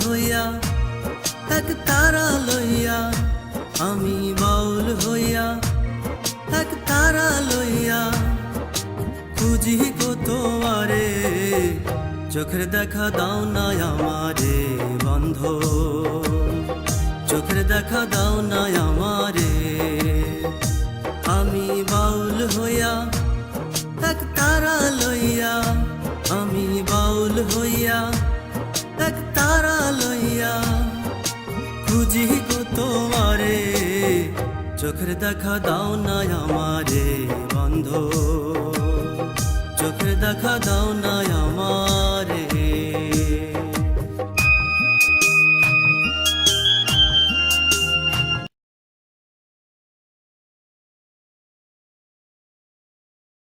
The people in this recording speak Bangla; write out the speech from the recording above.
হইয়া এক তারা লইয়া, আমি বাউল হইয়া এক তারা লইয়া খুঁজি গো তোমারে। চোখের দেখা দাও না আমারে বন্ধ, চোখের দেখা দাও না আমারে। আমি বাউল হইয়া এক তারা লইয়া, আমি বাউল হইয়া এক তারা লইয়া খুঁজি গো তোমারে। চোখের দেখা দাও না আমারে বন্ধ, চোখের দেখা দাও না